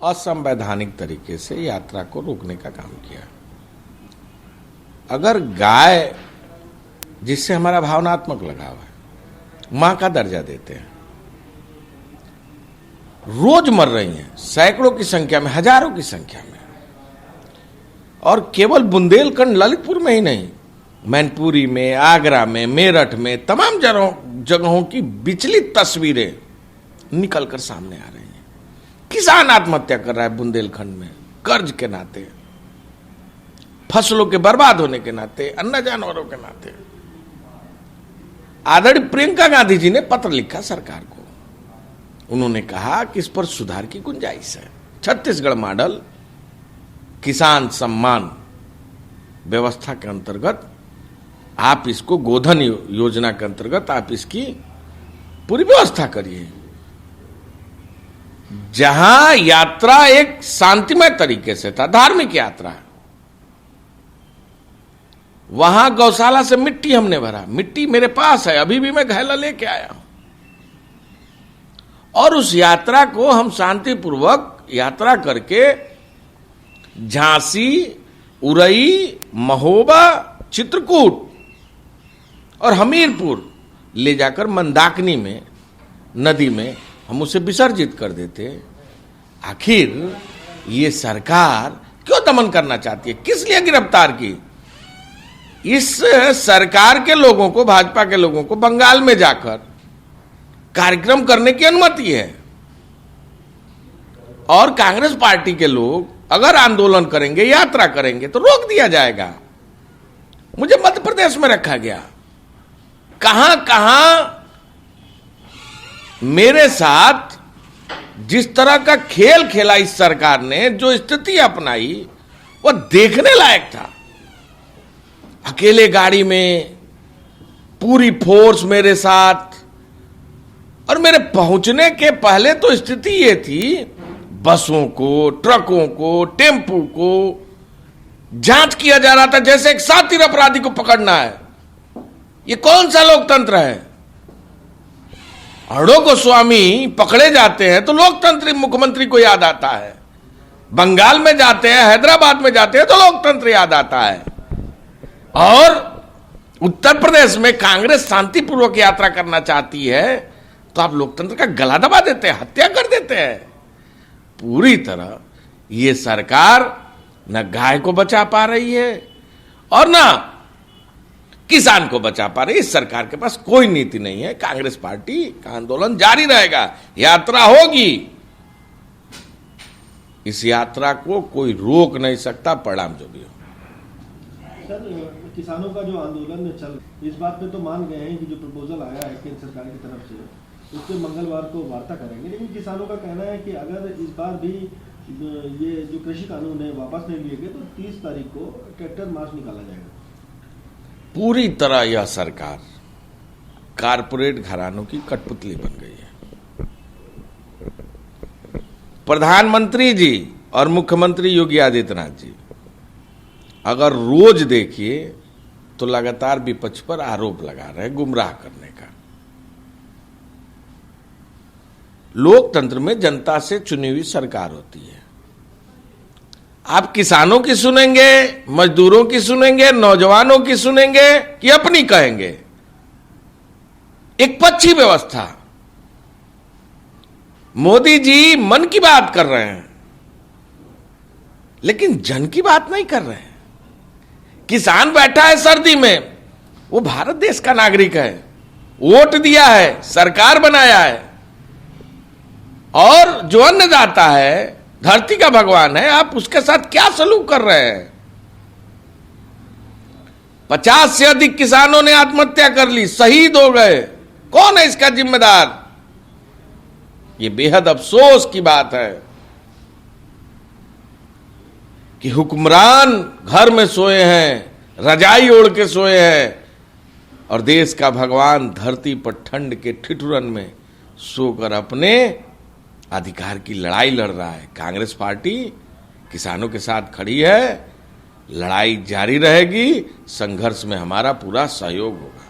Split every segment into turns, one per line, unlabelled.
असंवैधानिक तरीके से यात्रा को रोकने का काम किया। अगर गाय, जिससे हमारा भावनात्मक लगाव है, मां का दर्जा देते हैं, रोज मर रही हैं सैकड़ों की संख्या में, हजारों की संख्या में, और केवल बुंदेलखंड ललितपुर में ही नहीं, मैनपुरी में, आगरा में, मेरठ में, तमाम जगहों की विचलित तस्वीरें निकलकर सामने आ रही हैं। किसान आत्महत्या कर रहा है बुंदेलखंड में, कर्ज के नाते, फसलों के बर्बाद होने के नाते, अन्य जानवरों के नाते। आदरणीय प्रियंका गांधी जी ने पत्र लिखा सरकार को। उन्होंने कहा कि इस पर सुधार की गुंजाइश है। छत्तीसगढ़ मॉडल किसान सम्मान व्यवस्था के अंतर्गत आप इसको, गोधन योजना के अंतर्गत आप इसकी पूरी व्यवस्था करिए। जहां यात्रा एक शांतिमय तरीके से था, धार्मिक यात्रा, वहां गौशाला से मिट्टी हमने भरा, मिट्टी मेरे पास है, अभी भी मैं घैला लेके आया हूं, और उस यात्रा को हम शांतिपूर्वक यात्रा करके झांसी, उरई, महोबा, चित्रकूट और हमीरपुर ले जाकर मंदाकिनी में, नदी में हम उसे विसर्जित कर देते। आखिर ये सरकार क्यों दमन करना चाहती है? किस लिए गिरफ्तार की? इस सरकार के लोगों को, भाजपा के लोगों को बंगाल में जाकर कार्यक्रम करने की अनुमति है, और कांग्रेस पार्टी के लोग अगर आंदोलन करेंगे, यात्रा करेंगे तो रोक दिया जाएगा। मुझे मध्य प्रदेश में रखा गया, कहां कहां मेरे साथ जिस तरह का खेल खेला इस सरकार ने, जो स्थिति अपनाई, वह देखने लायक था। अकेले गाड़ी में पूरी फोर्स मेरे साथ, और मेरे पहुंचने के पहले तो स्थिति ये थी, बसों को, ट्रकों को, टेम्पू को जांच किया जा रहा था जैसे एक सातिर अपराधी को पकड़ना है। ये कौन सा लोकतंत्र है? हड़ो गोस्वामी पकड़े जाते हैं तो लोकतंत्र मुख्यमंत्री को याद आता है, बंगाल में जाते हैं, हैदराबाद में जाते हैं तो लोकतंत्र याद आता है, और उत्तर प्रदेश में कांग्रेस शांतिपूर्वक यात्रा करना चाहती है तो आप लोकतंत्र का गला दबा देते हैं, हत्या कर देते हैं। पूरी तरह ये सरकार न गाय को बचा पा रही है और न किसान को बचा पा रही है। इस सरकार के पास कोई नीति नहीं है। कांग्रेस पार्टी का आंदोलन जारी रहेगा, यात्रा होगी। इस यात्रा को कोई रोक नहीं सकता, परिणाम जो भी हो।
सर, किसानों का जो आंदोलन चल, इस बात पे तो मान गए हैं कि जो प्रपोजल आया है केंद्र सरकार की तरफ से, उससे मंगलवार को वार्ता करेंगे, लेकिन किसानों का कहना है कि अगर इस बार भी ये जो कृषि कानून है वापस नहीं लिए गए तो 30 तारीख को ट्रैक्टर मार्च निकाला जाएगा।
पूरी तरह यह सरकार कारपोरेट घरानों की कठपुतली बन गई है। प्रधानमंत्री जी और मुख्यमंत्री योगी आदित्यनाथ जी अगर रोज देखिए तो लगातार विपक्ष पर आरोप लगा रहे हैं गुमराह करने का। लोकतंत्र में जनता से चुनी हुई सरकार होती है। आप किसानों की सुनेंगे, मजदूरों की सुनेंगे, नौजवानों की सुनेंगे कि अपनी कहेंगे? एक पक्षी व्यवस्था। मोदी जी मन की बात कर रहे हैं लेकिन जन की बात नहीं कर रहे हैं। किसान बैठा है सर्दी में, वो भारत देश का नागरिक है, वोट दिया है, सरकार बनाया है, और जो अन्नदाता है, धरती का भगवान है, आप उसके साथ क्या सलूक कर रहे हैं? 50 से अधिक किसानों ने आत्महत्या कर ली, शहीद हो गए। कौन है इसका जिम्मेदार? ये बेहद अफसोस की बात है कि हुक्मरान घर में सोए हैं, रजाई ओढ़ के सोए हैं, और देश का भगवान धरती पर ठंड के ठिठुरन में सोकर अपने अधिकार की लड़ाई लड़ रहा है। कांग्रेस पार्टी किसानों के साथ खड़ी है, लड़ाई जारी रहेगी, संघर्ष में हमारा पूरा सहयोग होगा।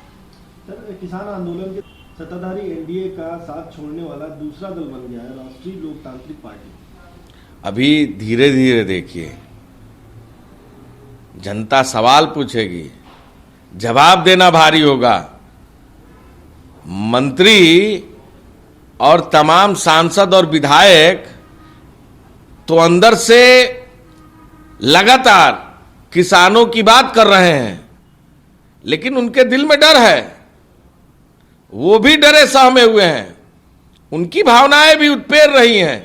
सर, किसान आंदोलन के सत्ताधारी एनडीए का साथ छोड़ने वाला दूसरा दल बन गया है राष्ट्रीय लोकतांत्रिक पार्टी।
अभी धीरे धीरे देखिए, जनता सवाल पूछेगी, जवाब देना भारी होगा। मंत्री और तमाम सांसद और विधायक तो अंदर से लगातार किसानों की बात कर रहे हैं, लेकिन उनके दिल में डर है, वो भी डरे सहमे हुए हैं, उनकी भावनाएं भी उत्पेर रही हैं,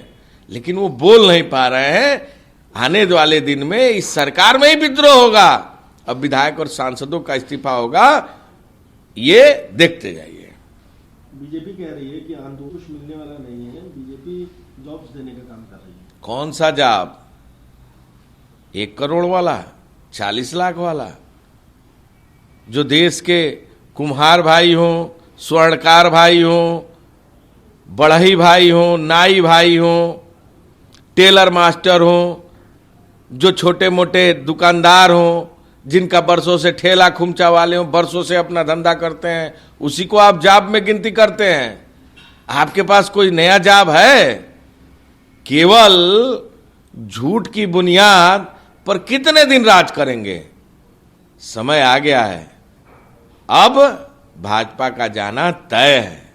लेकिन वो बोल नहीं पा रहे हैं। आने वाले दिन में इस सरकार में ही विद्रोह होगा, अब विधायक और सांसदों का इस्तीफा होगा, ये देखते जाइए।
बीजेपी कह रही है कि आंदोलन कुछ मिलने वाला नहीं है, बीजेपी जॉब्स देने का काम कर रही है।
कौन सा जॉब? 1 करोड़ वाला, 40 लाख वाला? जो देश के कुम्हार भाई हों, स्वर्णकार भाई हों, बढ़ई भाई हों, नाई भाई हों, टेलर मास्टर हों, जो छोटे मोटे दुकानदार हों, जिनका बरसों से ठेला खुमचा वाले हों, बरसों से अपना धंधा करते हैं, उसी को आप जॉब में गिनती करते हैं। आपके पास कोई नया जॉब है? केवल झूठ की बुनियाद पर कितने दिन राज करेंगे? समय आ गया है, अब भाजपा का जाना तय है।